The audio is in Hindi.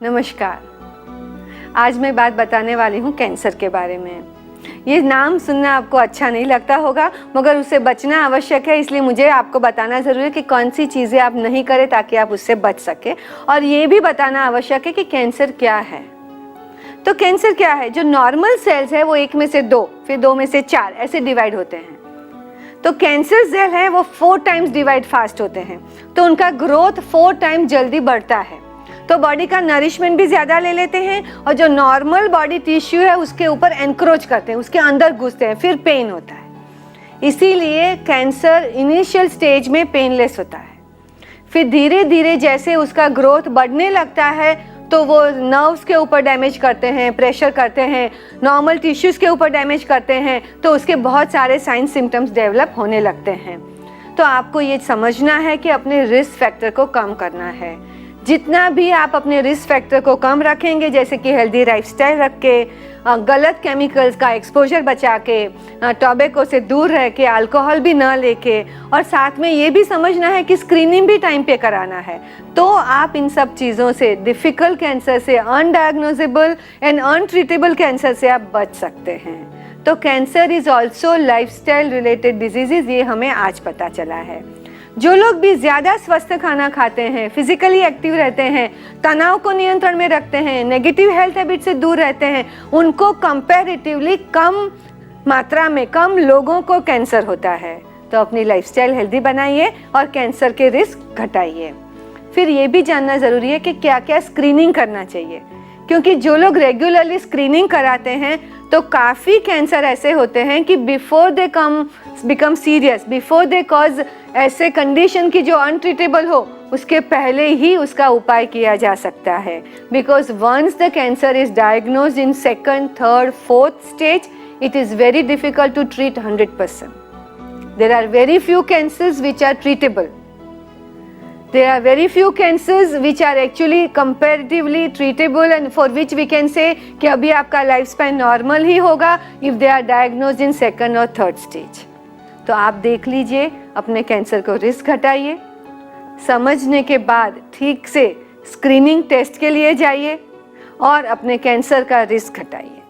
नमस्कार। आज मैं बात बताने वाली हूँ कैंसर के बारे में। ये नाम सुनना आपको अच्छा नहीं लगता होगा, मगर उससे बचना आवश्यक है। इसलिए मुझे आपको बताना ज़रूरी है कि कौन सी चीज़ें आप नहीं करें ताकि आप उससे बच सके। और ये भी बताना आवश्यक है कि कैंसर क्या है। तो कैंसर क्या है? जो नॉर्मल सेल्स है वो 1 में से 2, फिर 2 में से 4 ऐसे डिवाइड होते हैं। तो कैंसर सेल है वो 4 टाइम्स डिवाइड फास्ट होते हैं, तो उनका ग्रोथ 4 टाइम जल्दी बढ़ता है। तो बॉडी का नरिशमेंट भी ज़्यादा ले लेते हैं और जो नॉर्मल बॉडी टिश्यू है उसके ऊपर एनक्रोच करते हैं, उसके अंदर घुसते हैं, फिर पेन होता है। इसीलिए कैंसर इनिशियल स्टेज में पेनलेस होता है। फिर धीरे धीरे जैसे उसका ग्रोथ बढ़ने लगता है तो वो नर्व्स के ऊपर डैमेज करते हैं, प्रेशर करते हैं, नॉर्मल टिश्यूज़ के ऊपर डैमेज करते हैं, तो उसके बहुत सारे साइन सिम्टम्स डेवलप होने लगते हैं। तो आपको ये समझना है कि अपने रिस्क फैक्टर को कम करना है। जितना भी आप अपने रिस्क फैक्टर को कम रखेंगे, जैसे कि हेल्दी लाइफस्टाइल रख के, गलत केमिकल्स का एक्सपोजर बचा के, टोबैको से दूर रह के, अल्कोहल भी ना लेके, और साथ में ये भी समझना है कि स्क्रीनिंग भी टाइम पे कराना है, तो आप इन सब चीज़ों से, डिफ़िकल्ट कैंसर से, अनडायग्नोजेबल एंड अनट्रीटेबल कैंसर से आप बच सकते हैं। तो cancer is also lifestyle related disease, ये हमें आज पता चला है। जो लोग भी ज़्यादा स्वस्थ खाना खाते हैं, फिजिकली एक्टिव रहते हैं, तनाव को नियंत्रण में रखते हैं, नेगेटिव हेल्थ हैबिट से दूर रहते हैं, उनको कंपैरेटिवली कम मात्रा में, कम लोगों को कैंसर होता है। तो अपनी लाइफस्टाइल हेल्दी बनाइए और कैंसर के रिस्क घटाइए। फिर ये भी जानना ज़रूरी है कि क्या क्या स्क्रीनिंग करना चाहिए, क्योंकि जो लोग रेगुलरली स्क्रीनिंग कराते हैं तो काफ़ी कैंसर ऐसे होते हैं कि before they become serious, before they cause ऐसे कंडीशन की जो अनट्रीटेबल हो, उसके पहले ही उसका उपाय किया जा सकता है। Because once the cancer is diagnosed in 2nd, 3rd, 4th stage, it is very difficult to treat 100%. There are very few cancers which are treatable. There are very few cancers which are actually comparatively treatable and for which we can say कि अभी आपका लाइफ स्पैन नॉर्मल ही होगा if they are diagnosed in 2nd और 3rd stage. तो आप देख लीजिए, अपने कैंसर को रिस्क घटाइए, समझने के बाद ठीक से स्क्रीनिंग टेस्ट के लिए जाइए और अपने कैंसर का रिस्क घटाइए।